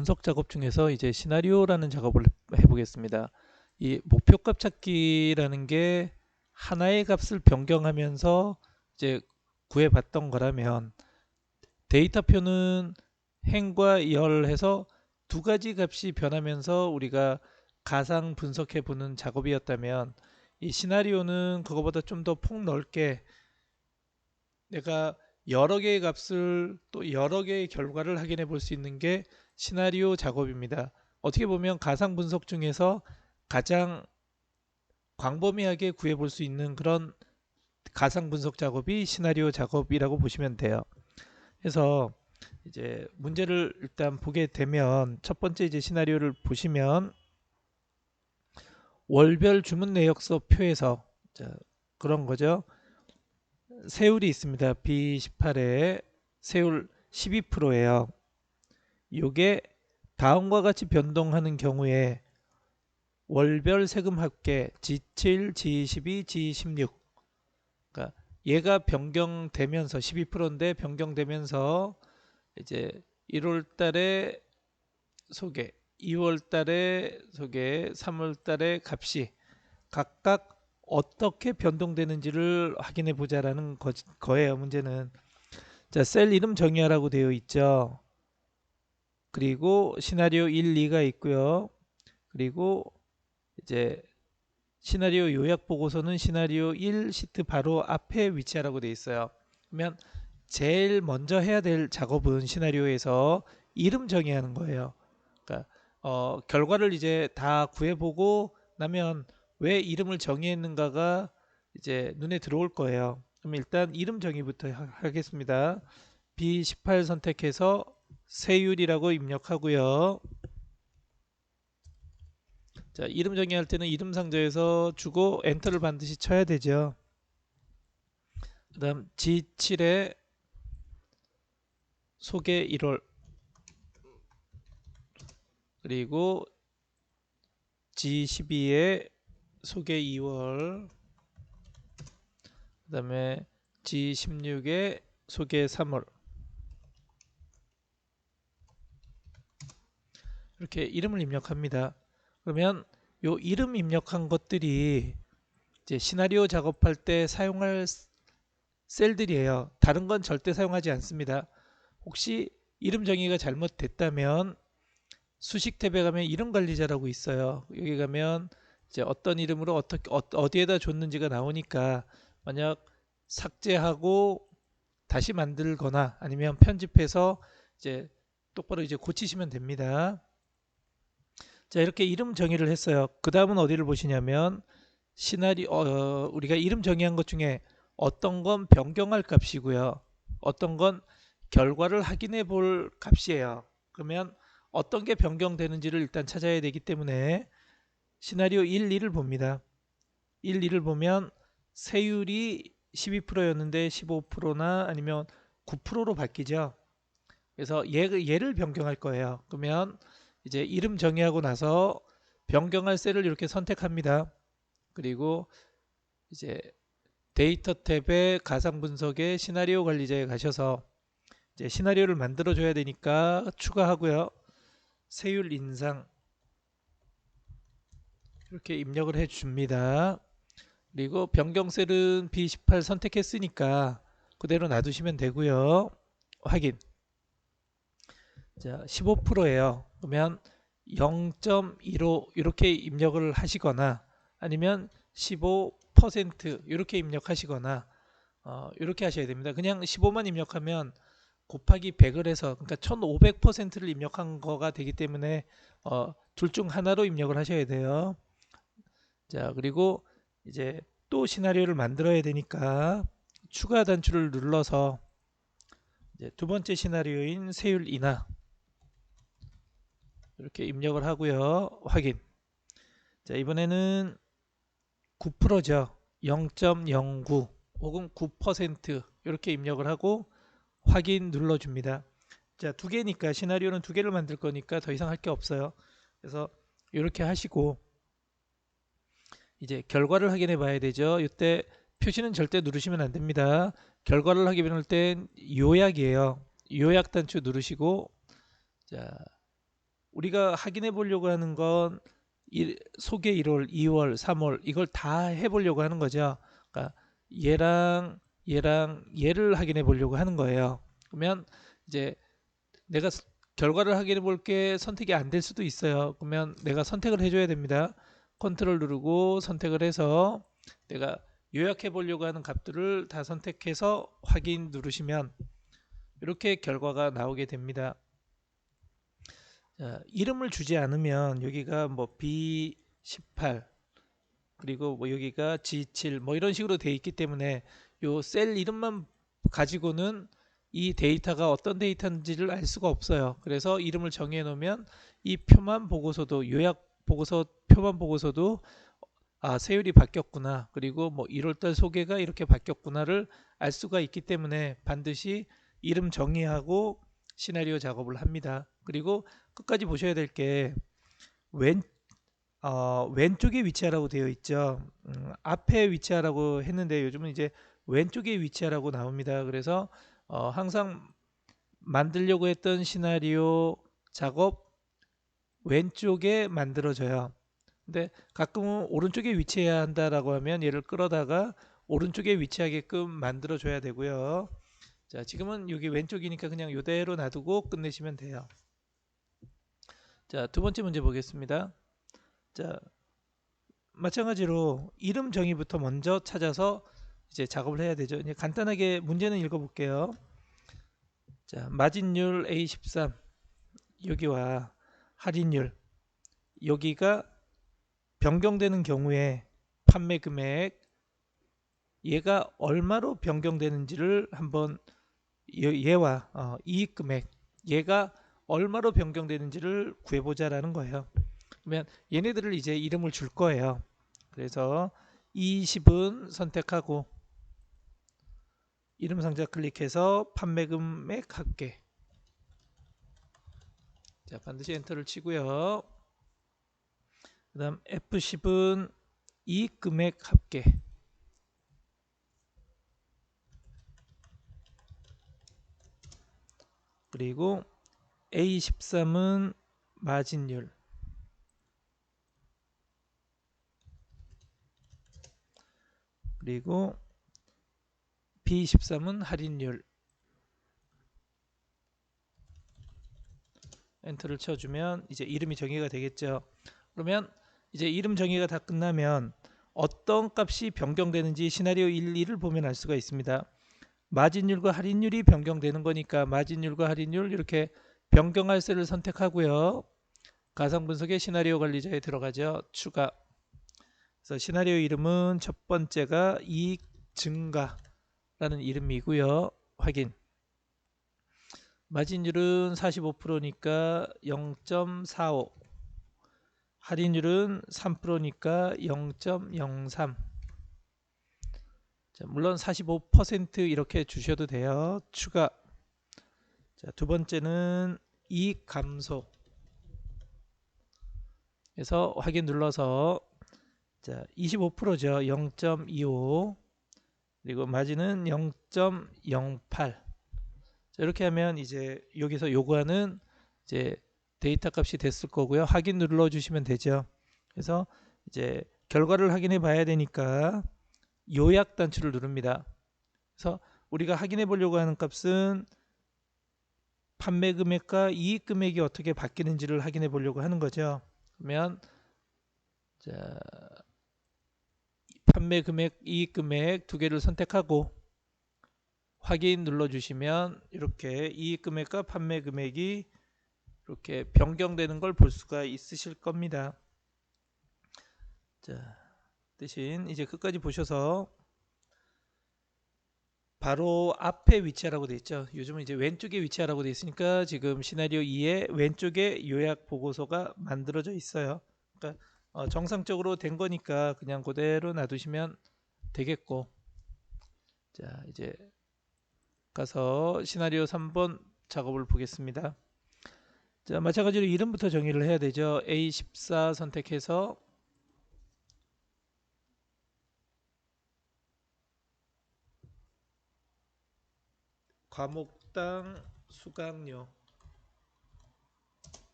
분석 작업 중에서 이제 시나리오라는 작업을 해보겠습니다. 이 목표값 찾기라는 게 하나의 값을 변경하면서 이제 구해봤던 거라면, 데이터표는 행과 열해서 두 가지 값이 변하면서 우리가 가상 분석해 보는 작업이었다면, 이 시나리오는 그거보다 좀 더 폭넓게 내가 여러 개의 값을 또 여러 개의 결과를 확인해 볼 수 있는 게 시나리오 작업입니다. 어떻게 보면 가상 분석 중에서 가장 광범위하게 구해 볼 수 있는 그런 가상 분석 작업이 시나리오 작업이라고 보시면 돼요. 그래서 이제 문제를 일단 보게 되면, 첫 번째 이제 시나리오를 보시면 월별 주문 내역서 표에서, 자, 그런 거죠. 세율이 있습니다. B18에 세율 12%예요. 요게 다음과 같이 변동하는 경우에 월별 세금 합계 G7, G12, G16, 그러니까 얘가 변경되면서 12%인데 변경되면서 이제 1월 달에 소개, 2월 달에 소개, 3월 달에 값이 각각 어떻게 변동되는지를 확인해 보자라는 거예요. 문제는. 자, 셀 이름 정의하라고 되어 있죠. 그리고 시나리오 1, 2가 있고요. 그리고 이제 시나리오 요약 보고서는 시나리오 1 시트 바로 앞에 위치하라고 되어 있어요. 그러면 제일 먼저 해야 될 작업은 시나리오에서 이름 정의하는 거예요. 그러니까 결과를 이제 다 구해보고 나면 왜 이름을 정의했는가가 이제 눈에 들어올 거예요. 그럼 일단 이름 정의부터 하겠습니다. B18 선택해서 세율이라고 입력하고요. 자, 이름 정의할 때는 이름 상자에서 주고 엔터를 반드시 쳐야 되죠. 그 다음 G7에 소개 1월, 그리고 G12에 소개 2월, 그 다음에 G16에 소개 3월. 이렇게 이름을 입력합니다. 그러면 요 이름 입력한 것들이 이제 시나리오 작업할 때 사용할 셀들이에요. 다른 건 절대 사용하지 않습니다. 혹시 이름 정의가 잘못됐다면 수식 탭에 가면 이름 관리자라고 있어요. 여기 가면 이제 어떤 이름으로 어떻게 어디에다 줬는지가 나오니까, 만약 삭제하고 다시 만들거나 아니면 편집해서 이제 똑바로 이제 고치시면 됩니다. 자, 이렇게 이름 정의를 했어요. 그 다음은 어디를 보시냐면, 우리가 이름 정의한 것 중에 어떤 건 변경할 값이고요, 어떤 건 결과를 확인해 볼 값이에요. 그러면 어떤 게 변경되는지를 일단 찾아야 되기 때문에 시나리오 1, 2를 봅니다. 1, 2를 보면 세율이 12%였는데 15%나 아니면 9%로 바뀌죠. 그래서 얘를 변경할 거예요. 그러면 이제 이름 정의하고 나서 변경할 셀을 이렇게 선택합니다. 그리고 이제 데이터 탭에 가상 분석의 시나리오 관리자에 가셔서 이제 시나리오를 만들어 줘야 되니까 추가하고요. 세율 인상 이렇게 입력을 해 줍니다. 그리고 변경 셀은 B18 선택했으니까 그대로 놔두시면 되고요. 확인. 자, 15%예요. 그러면 0.15 이렇게 입력을 하시거나 아니면 15% 이렇게 입력하시거나 이렇게 하셔야 됩니다. 그냥 15만 입력하면 곱하기 100을 해서, 그러니까 1500%를 입력한 거가 되기 때문에 둘 중 하나로 입력을 하셔야 돼요. 자, 그리고 이제 또 시나리오를 만들어야 되니까 추가 단추를 눌러서 이제 두 번째 시나리오인 세율 인하 이렇게 입력을 하고요. 확인. 자, 이번에는 9%죠. 0.09 혹은 9% 이렇게 입력을 하고 확인 눌러줍니다. 자, 두 개니까, 시나리오는 두 개를 만들 거니까 더 이상 할 게 없어요. 그래서 이렇게 하시고 이제 결과를 확인해 봐야 되죠. 이때 표시는 절대 누르시면 안 됩니다. 결과를 확인할 땐 요약이에요. 요약 단추 누르시고, 자, 우리가 확인해 보려고 하는 건 속에 1월, 2월, 3월 이걸 다 해보려고 하는 거죠. 그러니까 얘랑 얘를 확인해 보려고 하는 거예요. 그러면 이제 내가 결과를 확인해 볼 게 선택이 안 될 수도 있어요. 그러면 내가 선택을 해줘야 됩니다. 컨트롤 누르고 선택을 해서 내가 요약해 보려고 하는 값들을 다 선택해서 확인 누르시면 이렇게 결과가 나오게 됩니다. 자, 이름을 주지 않으면 여기가 뭐 B18 그리고 뭐 여기가 G7 뭐 이런 식으로 돼 있기 때문에 요 셀 이름만 가지고는 이 데이터가 어떤 데이터인지를 알 수가 없어요. 그래서 이름을 정해 놓으면 이 표만 보고서도 요약 보고서 표만 보고서도 세율이 바뀌었구나. 그리고 뭐 1월달 소개가 이렇게 바뀌었구나를 알 수가 있기 때문에 반드시 이름 정의하고 시나리오 작업을 합니다. 그리고 끝까지 보셔야 될 게 왼쪽에 위치하라고 되어 있죠. 앞에 위치하라고 했는데 요즘은 이제 왼쪽에 위치하라고 나옵니다. 그래서 항상 만들려고 했던 시나리오 작업 왼쪽에 만들어져요. 근데 가끔은 오른쪽에 위치해야 한다라고 하면 얘를 끌어다가 오른쪽에 위치하게끔 만들어 줘야 되고요. 자, 지금은 여기 왼쪽이니까 그냥 이대로 놔두고 끝내시면 돼요. 자, 두 번째 문제 보겠습니다. 자, 마찬가지로 이름 정의부터 먼저 찾아서 이제 작업을 해야 되죠. 이제 간단하게 문제는 읽어볼게요. 자, 마진율 A13 여기와 할인율 여기가 변경되는 경우에 판매 금액 얘가 얼마로 변경되는지를 한번 얘와 이익 금액 얘가 얼마로 변경되는지를 구해보자라는 거예요. 그러면 얘네들을 이제 이름을 줄 거예요. 그래서 20은 선택하고 이름 상자 클릭해서 판매 금액 합계. 자, 반드시 엔터를 치고요. 그다음 F10은 이익 금액 합계. 그리고 A13은 마진율. 그리고 B13은 할인율. 엔터를 쳐주면 이제 이름이 정의가 되겠죠. 그러면 이제 이름 정의가 다 끝나면 어떤 값이 변경되는지 시나리오 1, 2를 보면 알 수가 있습니다. 마진율과 할인율이 변경되는 거니까 마진율과 할인율 이렇게 변경할 셀을 선택하고요. 가상 분석의 시나리오 관리자에 들어가죠. 추가. 그래서 시나리오 이름은 첫 번째가 이익 증가라는 이름이고요. 확인. 마진율은 45%니까 0.45. 할인율은 3%니까 0.03. 자, 물론 45% 이렇게 주셔도 돼요. 추가. 자, 두 번째는 이익 감소. 그래서 확인 눌러서 자, 25%죠. 0.25. 그리고 마진은 0.08. 이렇게 하면 이제 여기서 요구하는 이제 데이터 값이 됐을 거고요. 확인 눌러 주시면 되죠. 그래서 이제 결과를 확인해 봐야 되니까 요약 단추를 누릅니다. 그래서 우리가 확인해 보려고 하는 값은 판매 금액과 이익 금액이 어떻게 바뀌는지를 확인해 보려고 하는 거죠. 그러면 자, 판매 금액, 이익 금액 두 개를 선택하고 확인 눌러 주시면 이렇게 이익 금액과 판매 금액이 이렇게 변경되는 걸 볼 수가 있으실 겁니다. 자, 대신 이제 끝까지 보셔서 바로 앞에 위치하라고 되어 있죠. 요즘은 이제 왼쪽에 위치하라고 되어 있으니까 지금 시나리오 2에 왼쪽에 요약 보고서가 만들어져 있어요. 그러니까 정상적으로 된 거니까 그냥 그대로 놔두시면 되겠고, 자 이제 가서 시나리오 3번 작업을 보겠습니다. 자, 마찬가지로 이름부터 정의를 해야 되죠. A14 선택해서 과목당 수강료.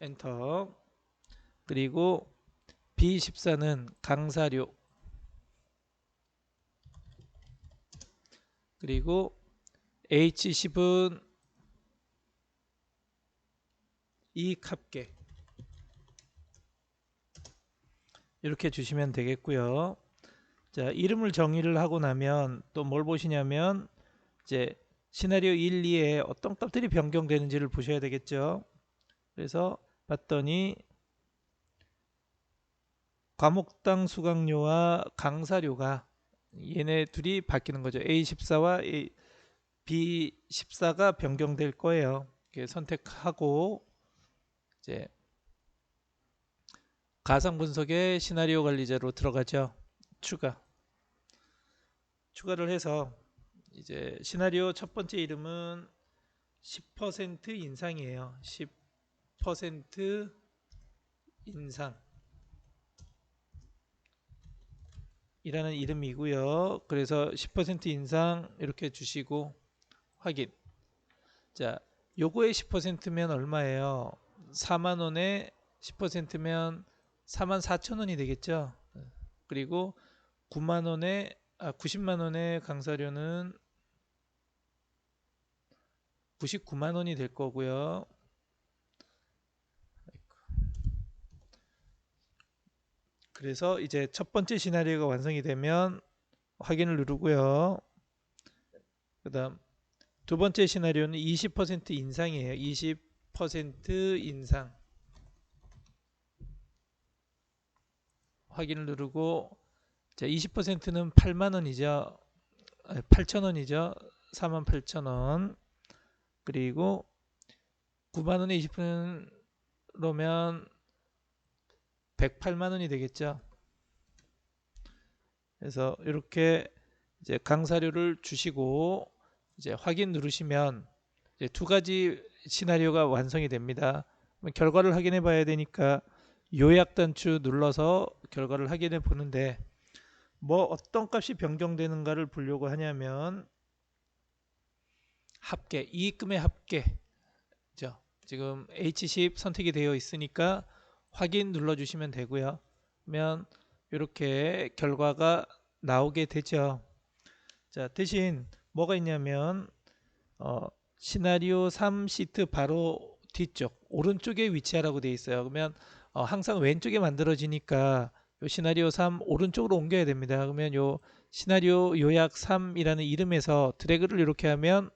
엔터. 그리고 B14는 강사료. 그리고 H10은 이익합계. 이렇게 주시면 되겠고요. 자, 이름을 정의를 하고 나면 또 뭘 보시냐면 이제 시나리오 1, 2에 어떤 값들이 변경되는지를 보셔야 되겠죠. 그래서 봤더니 과목당 수강료와 강사료가 얘네 둘이 바뀌는 거죠. A14와 B14가 변경될 거예요. 이렇게 선택하고 이제 가상 분석의 시나리오 관리자로 들어가죠. 추가를 해서 이제 시나리오 첫 번째 이름은 10% 인상이에요. 10% 인상 이라는 이름이고요. 그래서 10% 인상 이렇게 주시고 확인. 자, 요거의 10%면 얼마예요? 4만원에 10%면 44,000원이 되겠죠. 그리고 90만원의 강사료는 99만원이 될 거고요. 그래서 이제 첫 번째 시나리오가 완성이 되면 확인을 누르고요. 그 다음 두 번째 시나리오는 20% 인상이에요. 20% 인상. 확인을 누르고 자, 20%는 8만원이죠. 8천원이죠. 48,000원. 그리고 9만원에 20%면 108만원이 되겠죠. 그래서 이렇게 이제 강사료를 주시고 이제 확인 누르시면 이제 두 가지 시나리오가 완성이 됩니다. 결과를 확인해 봐야 되니까 요약 단추 눌러서 결과를 확인해 보는데 뭐 어떤 값이 변경되는가를 보려고 하냐면 합계, 이익금의 합계죠. 지금 H10 선택이 되어 있으니까 확인 눌러주시면 되고요. 그러면 이렇게 결과가 나오게 되죠. 자, 대신 뭐가 있냐면 시나리오 3 시트 바로 뒤쪽 오른쪽에 위치하라고 되어 있어요. 그러면 항상 왼쪽에 만들어지니까 요 시나리오 3 오른쪽으로 옮겨야 됩니다. 그러면 요 시나리오 요약 3이라는 이름에서 드래그를 이렇게 하면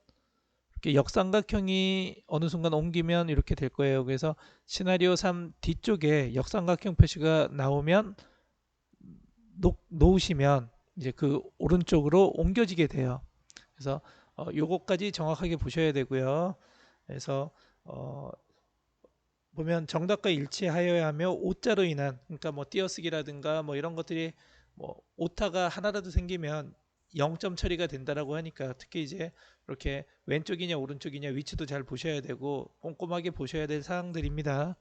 이렇게 역삼각형이 어느 순간 옮기면 이렇게 될 거예요. 그래서 시나리오 3 뒤쪽에 역삼각형 표시가 나오면 놓으시면 이제 그 오른쪽으로 옮겨지게 돼요. 그래서 요거까지 정확하게 보셔야 되고요. 그래서 보면 정답과 일치하여야 하며 오자로 인한 그러니까 뭐 띄어쓰기라든가 뭐 이런 것들이 뭐 오타가 하나라도 생기면 0점 처리가 된다라고 하니까 특히 이제 이렇게 왼쪽이냐 오른쪽이냐 위치도 잘 보셔야 되고 꼼꼼하게 보셔야 될 사항들입니다.